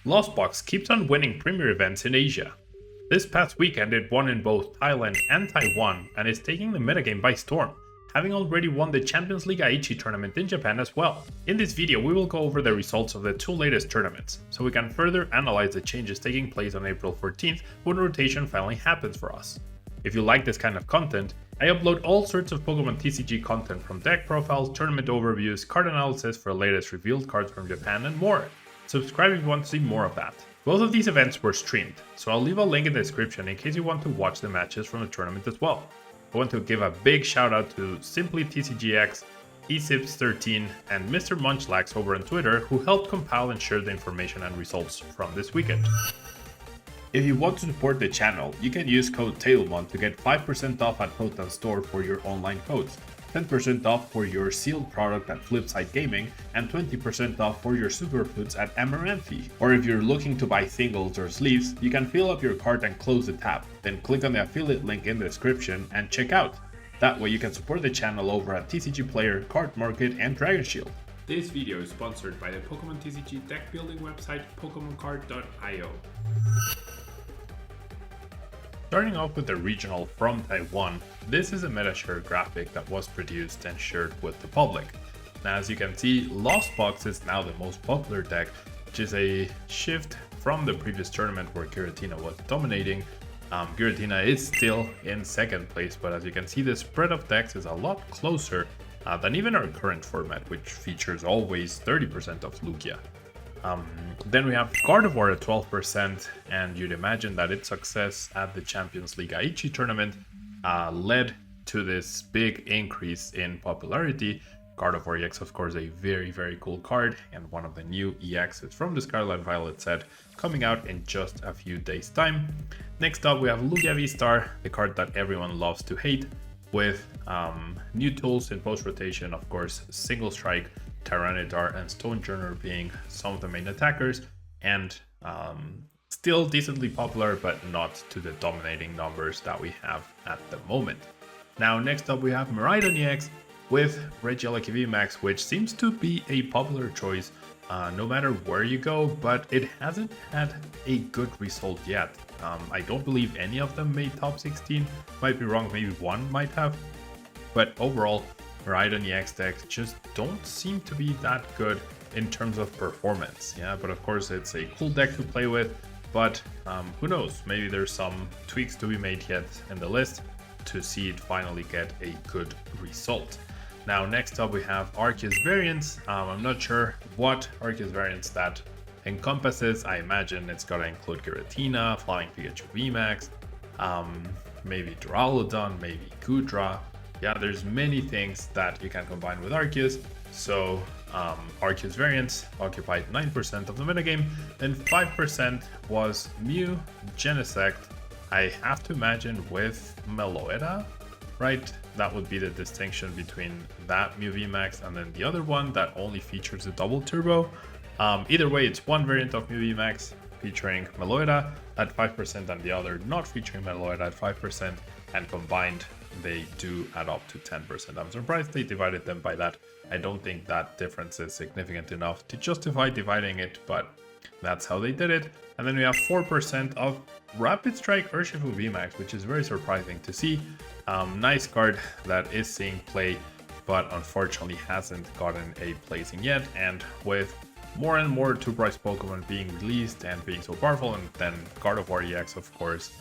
Lost Box keeps on winning premier events in Asia. This past weekend it won in both Thailand and Taiwan and is taking the metagame by storm, having already won the Champions League Aichi tournament in Japan as well. In this video we will go over the results of the two latest tournaments, so we can further analyze the changes taking place on April 14th when rotation finally happens for us. If you like this kind of content, I upload all sorts of Pokemon TCG content from deck profiles, tournament overviews, card analysis for the latest revealed cards from Japan and more. Subscribe if you want to see more of that. Both of these events were streamed, so I'll leave a link in the description in case you want to watch the matches from the tournament as well. I want to give a big shout out to Simply TCGX, eSips13 and Mr. Munchlax over on Twitter who helped compile and share the information and results from this weekend. If you want to support the channel, you can use code Tablemon to get 5% off at Potan Store for your online codes, 10% off for your sealed product at Flipside Gaming, and 20% off for your superfoods at Amaranthi. Or if you're looking to buy singles or sleeves, you can fill up your cart and close the tab, then click on the affiliate link in the description and check out. That way you can support the channel over at TCG Player, Card Market, and Dragon Shield. This video is sponsored by the Pokemon TCG deck building website PokemonCard.io. Starting off with the regional from Taiwan, this is a Metashare graphic that was produced and shared with the public. Now as you can see, Lost Box is now the most popular deck, which is a shift from the previous tournament where Giratina was dominating. Giratina is still in second place, but as you can see the spread of decks is a lot closer than even our current format, which features always 30% of Lugia. Then we have Gardevoir at 12%, and you'd imagine that its success at the Champions League Aichi tournament led to this big increase in popularity. Gardevoir EX, of course, a very cool card, and one of the new EXs from the Scarlet and Violet set coming out in just a few days' time. Next up, we have Lugia V-Star, the card that everyone loves to hate, with new tools in post-rotation, of course, Single Strike, Tyranitar and Stonejourner being some of the main attackers, and still decently popular, but not to the dominating numbers that we have at the moment. Now next up we have Miraidon EX with Regieleki VMAX, which seems to be a popular choice no matter where you go, but it hasn't had a good result yet. I don't believe any of them made top 16, might be wrong, maybe one might have, but overall Miraidon EX decks just don't seem to be that good in terms of performance. Yeah, but of course it's a cool deck to play with, but who knows, maybe there's some tweaks to be made yet in the list to see it finally get a good result. Now next up we have Arceus variants. I'm not sure what Arceus variants that encompasses. I imagine it's gotta include Giratina, Flying Pikachu VMAX, maybe Duraludon, maybe Goodra. Yeah, there's many things that you can combine with Arceus. So Arceus variants occupied 9% of the metagame, and 5% was Mew, Genesect. I have to imagine with Meloetta, right? That would be the distinction between that Mew VMAX and then the other one that only features a double turbo. Either way, it's one variant of Mew VMAX featuring Meloetta at 5% and the other not featuring Meloetta at 5%, and combined they do add up to 10%. I'm surprised they divided them by that. I don't think that difference is significant enough to justify dividing it, but that's how they did it. And then we have 4% of Rapid Strike Urshifu VMAX, which is very surprising to see. Nice card that is seeing play, but unfortunately hasn't gotten a placing yet. And with more and more two-price Pokemon being released and being so powerful, and then Gardevoir EX, of course,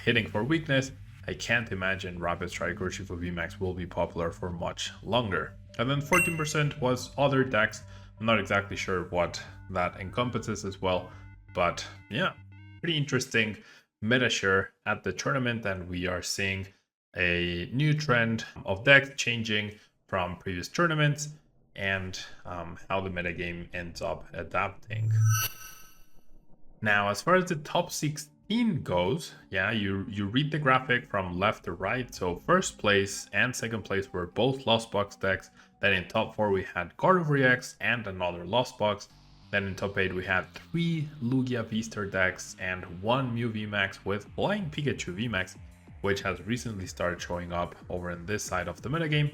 hitting for weakness, I can't imagine Rapid Strike Urshifu VMAX will be popular for much longer. And then 14% was other decks. I'm not exactly sure what that encompasses as well, but yeah, pretty interesting Metashare at the tournament, and we are seeing a new trend of decks changing from previous tournaments and how the metagame ends up adapting. Now, as far as the top 16 goes, yeah, you read the graphic from left to right. So first place and second place were both Lost Box decks. Then in top 4 we had Gardevoir EX and another Lost Box. Then in top 8 we had 3 Lugia V-Star decks and 1 Mew VMAX with Flying Pikachu VMAX, which has recently started showing up over on this side of the metagame.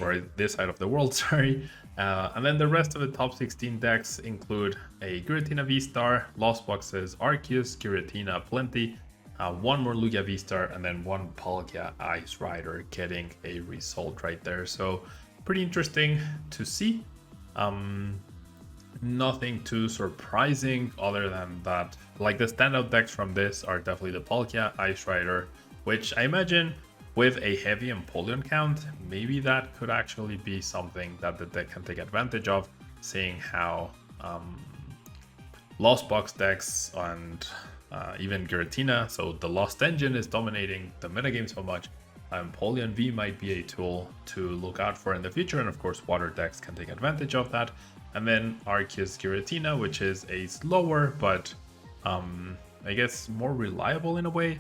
or this side of the world, sorry. And then the rest of the top 16 decks include a Giratina V-Star, Lost Boxes, Arceus, Giratina Plenty, one more Lugia V-Star, and then one Palkia Ice Rider getting a result right there. So pretty interesting to see. Nothing too surprising other than that, like the standout decks from this are definitely the Palkia Ice Rider, which I imagine with a heavy Empoleon count, maybe that could actually be something that the deck can take advantage of, seeing how Lost Box decks and even Giratina, so the Lost Engine is dominating the metagame so much. Empoleon V might be a tool to look out for in the future, and of course water decks can take advantage of that. And then Arceus Giratina, which is a slower but I guess more reliable in a way,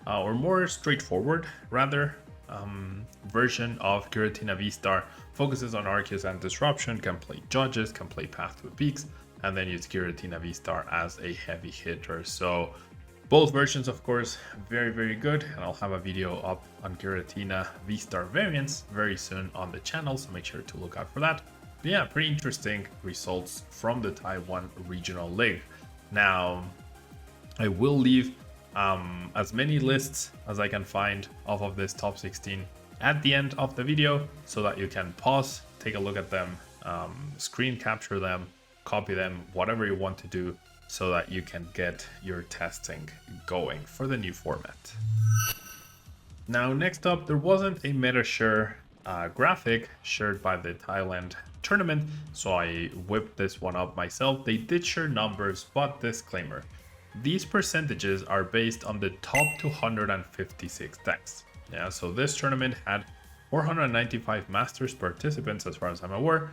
or more straightforward rather, version of Giratina V-Star. Focuses on Arceus and Disruption, can play Judges, can play Path to Peaks, and then use Giratina V-Star as a heavy hitter. So both versions, of course, very, very good. And I'll have a video up on Giratina V-Star variants very soon on the channel, so make sure to look out for that. But yeah, pretty interesting results from the Taiwan Regional League. Now, I will leave as many lists as I can find off of this top 16 at the end of the video, so that you can pause, take a look at them, screen capture them, copy them, whatever you want to do, so that you can get your testing going for the new format. Now, next up, there wasn't a Metashare graphic shared by the Thailand tournament, so I whipped this one up myself. They did share numbers, but disclaimer, these percentages are based on the top 256 decks. Yeah, so this tournament had 495 Masters participants as far as I'm aware,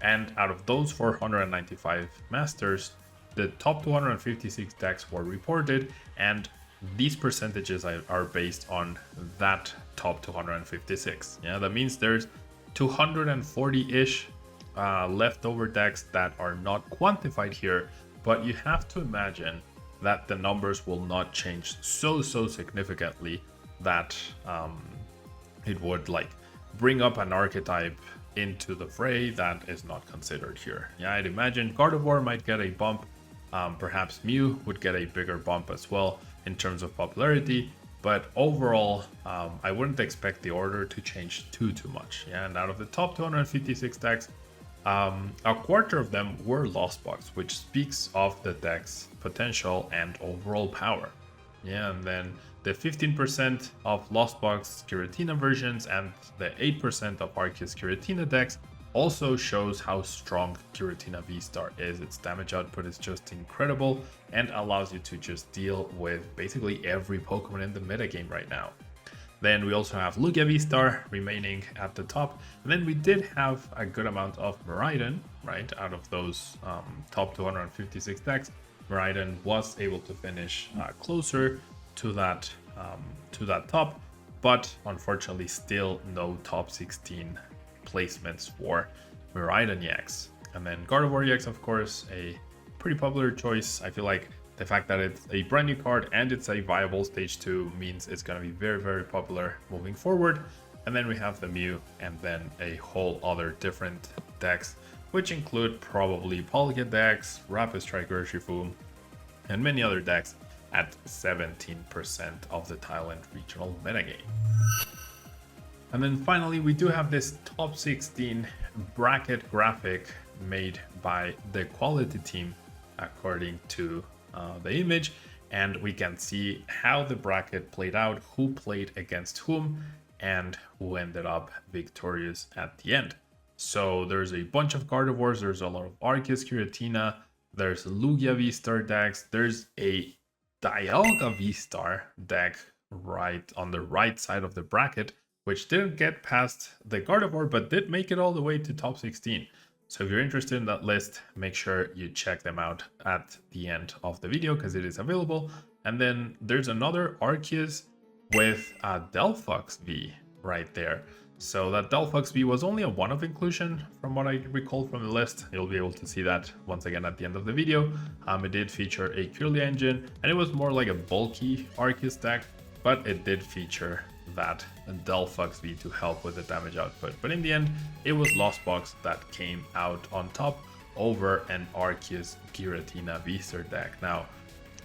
and out of those 495 Masters, the top 256 decks were reported, and these percentages are based on that top 256. Yeah, that means there's 240-ish leftover decks that are not quantified here, but you have to imagine that the numbers will not change so significantly that it would like bring up an archetype into the fray that is not considered here. Yeah, I'd imagine Gardevoir might get a bump, perhaps Mew would get a bigger bump as well in terms of popularity, but overall I wouldn't expect the order to change too much. Yeah, and out of the top 256 decks, a quarter of them were Lost Box, which speaks of the deck's potential and overall power. Yeah, and then the 15% of Lost Box Giratina versions and the 8% of Arceus Giratina decks also shows how strong Giratina V-Star is. Its damage output is just incredible and allows you to just deal with basically every Pokemon in the metagame right now. Then we also have Lugia V-Star remaining at the top. And then we did have a good amount of Miraidon, right? Out of those top 256 decks, Miraidon was able to finish closer to that top, but unfortunately still no top 16 placements for Miraidon EX. And then Gardevoir EX, of course, a pretty popular choice. I feel like the fact that it's a brand new card and it's a viable stage 2 means it's going to be very popular moving forward. And then we have the Mew, and then a whole other different decks, which include probably Palkia decks, Rapid Strike Urshifu, and many other decks at 17% of the Thailand regional metagame. And then finally, we do have this top 16 bracket graphic made by the quality team according to the image, and we can see how the bracket played out, who played against whom, and who ended up victorious at the end. So there's a bunch of Gardevoirs, there's a lot of Arceus Giratina, there's Lugia V-Star decks, there's a Dialga V-Star deck right on the right side of the bracket, which didn't get past the Gardevoir, but did make it all the way to top 16. So if you're interested in that list, make sure you check them out at the end of the video because it is available. And then there's another Arceus with a Delphox V right there. So that Delphox V was only a one-off inclusion from what I recall from the list. You'll be able to see that once again at the end of the video. It did feature a Kirlia engine, and it was more like a bulky Arceus deck, but it did feature that Delphux V to help with the damage output. But in the end, it was Lost Box that came out on top over an Arceus Giratina V-Star deck. Now,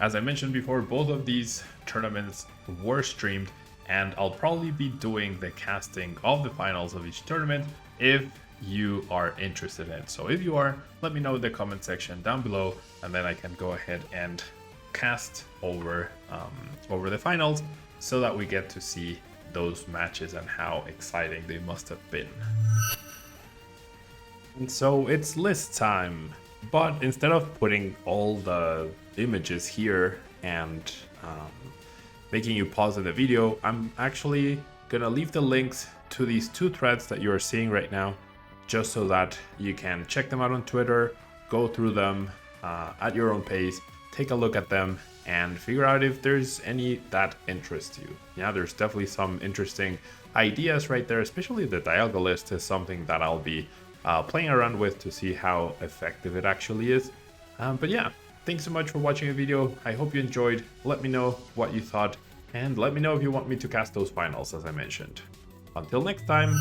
as I mentioned before, both of these tournaments were streamed, and I'll probably be doing the casting of the finals of each tournament if you are interested in. So if you are, let me know in the comment section down below, and then I can go ahead and cast over the finals so that we get to see those matches and how exciting they must have been. And so it's list time, but instead of putting all the images here and making you pause in the video, I'm actually gonna leave the links to these two threads that you're seeing right now, just so that you can check them out on Twitter, go through them at your own pace, take a look at them, and figure out if there's any that interest you. Yeah, there's definitely some interesting ideas right there, especially the dialog list is something that I'll be playing around with to see how effective it actually is. But yeah, thanks so much for watching the video. I hope you enjoyed. Let me know what you thought, and let me know if you want me to cast those finals as I mentioned. Until next time.